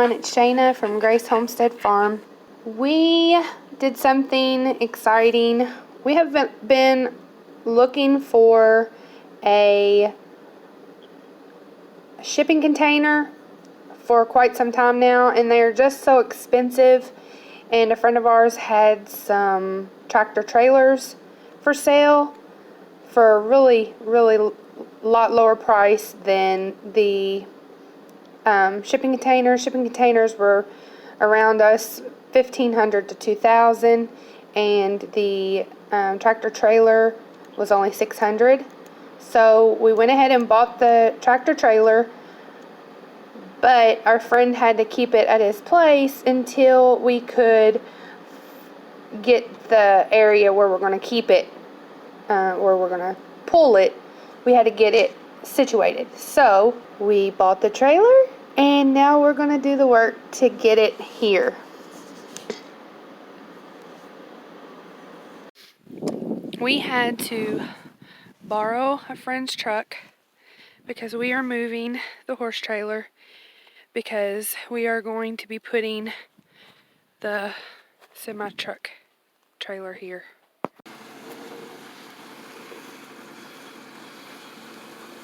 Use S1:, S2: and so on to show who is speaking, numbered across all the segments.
S1: everyone, it's Shaina from Grace Homestead Farm. We did something exciting. We have been looking for a shipping container for quite some time now, and they're just so expensive. And a friend of ours had some tractor trailers for sale for a really lot lower price than the shipping containers. Shipping containers were around us $1,500 to $2,000, and the tractor trailer was only $600. So we went ahead and bought the tractor trailer, but our friend had to keep it at his place until we could get the area where we're going to keep it, where we're going to pull it. We had to get it situated. So we bought the trailer, and now we're going to do the work to get it here. We had to borrow a friend's truck because we are moving the horse trailer, because we are going to be putting the semi-truck trailer here.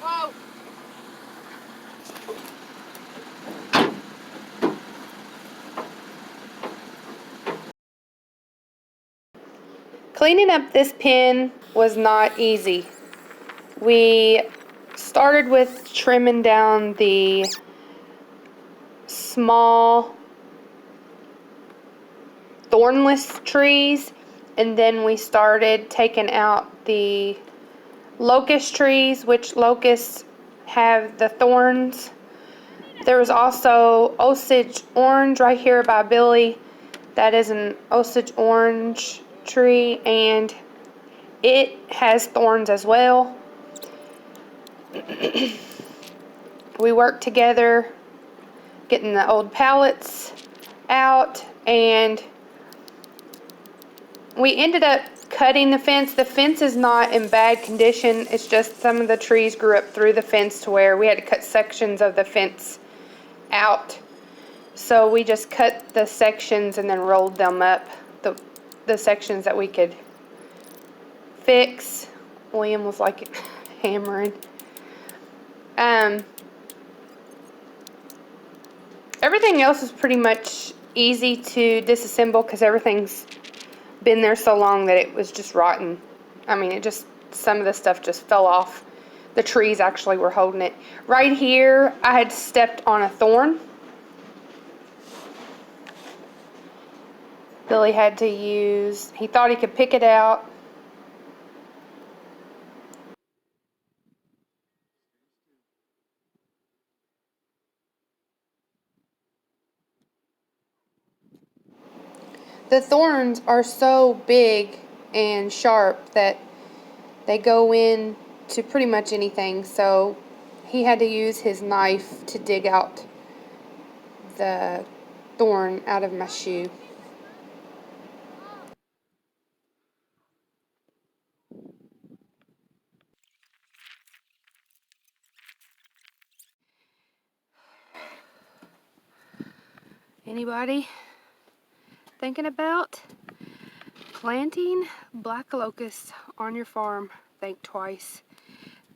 S1: Whoa! Cleaning up this pen was not easy. We started with trimming down the small thornless trees, and then we started taking out the locust trees, which locusts have the thorns. There was also Osage orange right here by Billy. That is an Osage orange tree, and it has thorns as well. We worked together getting the old pallets out, and we ended up cutting the fence. The fence is not in bad condition. It's just some of the trees grew up through the fence to where we had to cut sections of the fence out. So we just cut the sections and then rolled them up, the sections that we could fix. William was like hammering. Everything else is pretty much easy to disassemble because everything's been there so long that it was just rotten. I mean, some of the stuff just fell off. The trees actually were holding it. Right here, I had stepped on a thorn. Billy had to use, he thought he could pick it out. The thorns are so big and sharp that they go in to pretty much anything, so he had to use his knife to dig out the thorn out of my shoe. Anybody thinking about planting black locusts on your farm? Think twice.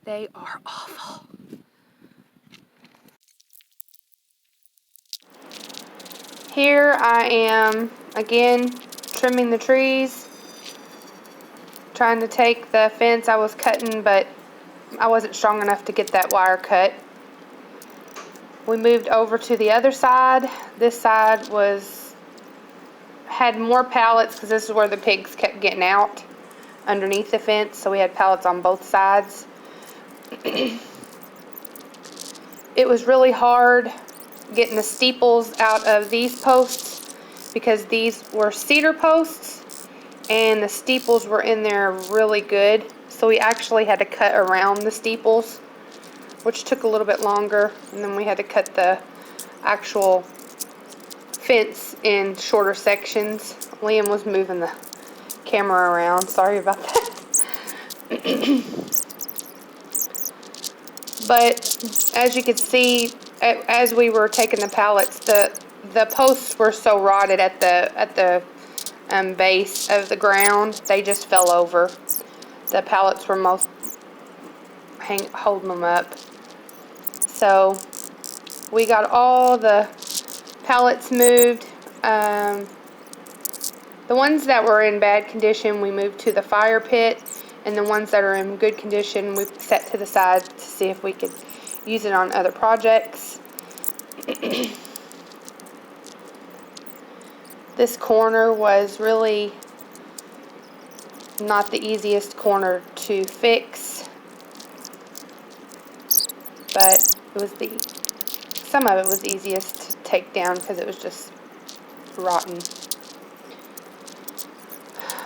S1: They are awful. Here I am again trimming the trees, trying to take the fence I was cutting, but I wasn't strong enough to get that wire cut. We moved over to the other side. This side had more pallets because this is where the pigs kept getting out underneath the fence, so we had pallets on both sides. It was really hard getting the steeples out of these posts because these were cedar posts and the steeples were in there really good, so we actually had to cut around the steeples, which took a little bit longer, and then we had to cut the actual fence in shorter sections. Liam was moving the camera around, sorry about that. But as you could see, as we were taking the pallets, the the posts were so rotted at the base of the ground, they just fell over. The pallets were most holding them up. So we got all the pallets moved. The ones that were in bad condition we moved to the fire pit, and the ones that are in good condition we set to the side to see if we could use it on other projects. This corner was really not the easiest corner to fix, but it was some of it was easiest to take down because it was just rotten.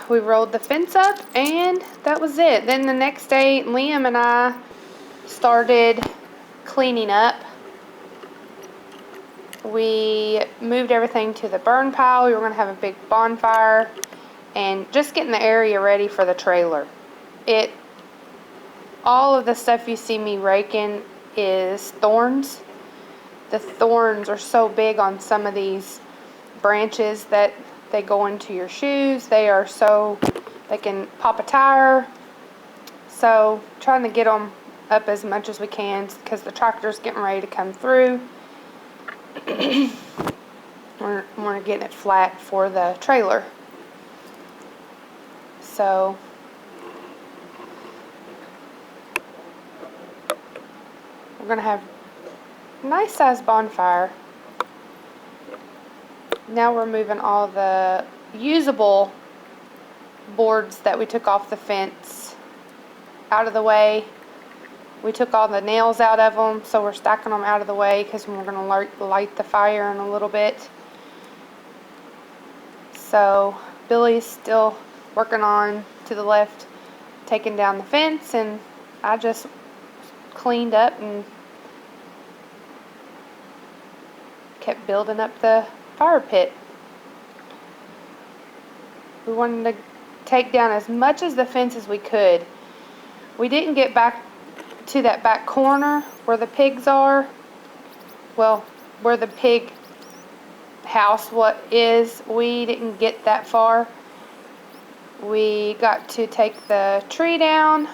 S1: We rolled the fence up, and that was it. Then the next day, Liam and I started cleaning up. We moved everything to the burn pile. We were going to have a big bonfire and just getting the area ready for the trailer. All of the stuff you see me raking is thorns. The thorns are so big on some of these branches that they go into your shoes. They can pop a tire. So trying to get them up as much as we can because the tractor's getting ready to come through. We're getting it flat for the trailer. So we're going to have a nice sized bonfire. Now we're moving all the usable boards that we took off the fence out of the way. We took all the nails out of them, so we're stacking them out of the way because we're going to light the fire in a little bit. So Billy's still working on to the left, taking down the fence, and I just cleaned up and kept building up the fire pit. We wanted to take down as much of the fence as we could. We didn't get back to that back corner where the pigs are. Well, where the pig house is. We didn't get that far. We got to take the tree down,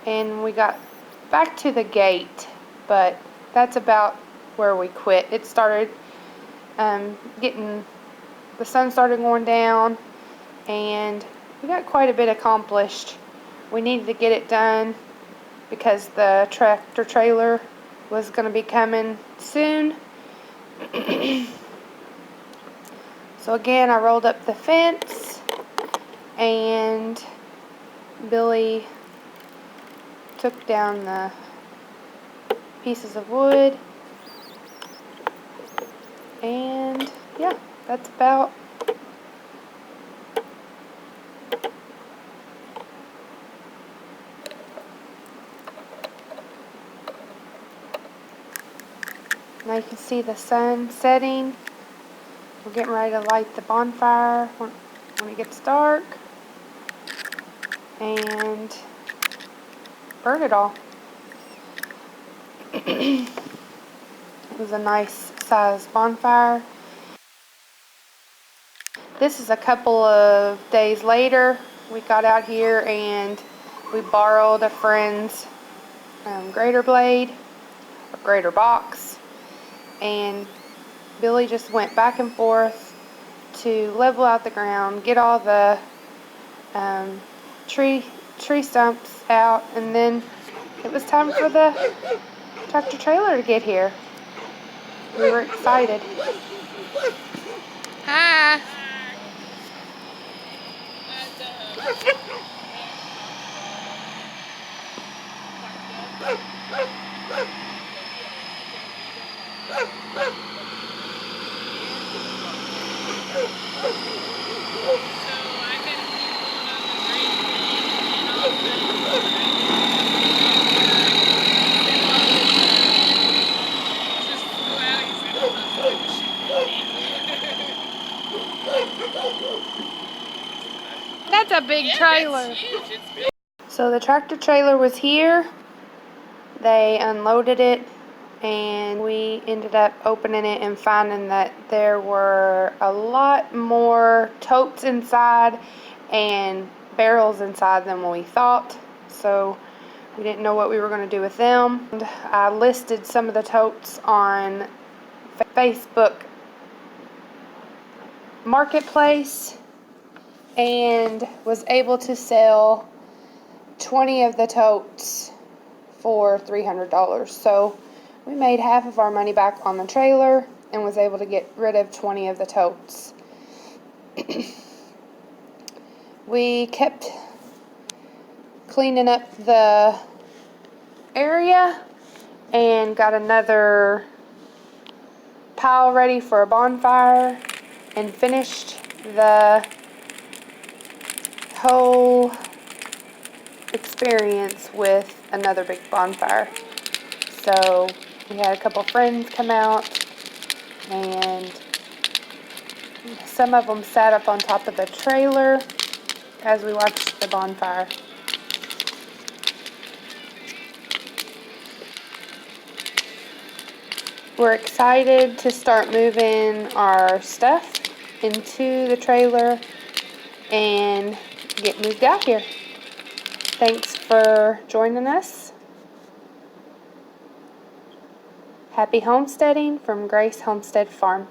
S1: and we got back to the gate, but that's about where we quit. It started the sun started going down, and we got quite a bit accomplished. We needed to get it done because the tractor trailer was going to be coming soon. So again, I rolled up the fence, and Billy took down the pieces of wood, and yeah, that's about now you can see the sun setting. We're getting ready to light the bonfire when it gets dark and burn it all. It was a nice sized bonfire. This is a couple of days later. We got out here and we borrowed a friend's grater blade or grater box, and Billy just went back and forth to level out the ground, get all the tree stumps out, and then it was time for the tractor trailer to get here. We were excited. Hi. That's a big trailer. So the tractor trailer was here. They unloaded it and we ended up opening it and finding that there were a lot more totes inside and barrels inside than what we thought, so we didn't know what we were going to do with them. And I listed some of the totes on Facebook Marketplace and was able to sell 20 of the totes for $300. So we made half of our money back on the trailer and was able to get rid of 20 of the totes. We kept cleaning up the area and got another pile ready for a bonfire and finished the whole experience with another big bonfire. So we had a couple friends come out, and some of them sat up on top of the trailer as we watched the bonfire. We're excited to start moving our stuff into the trailer and get moved out here. Thanks for joining us. Happy homesteading from Grace Homestead Farm.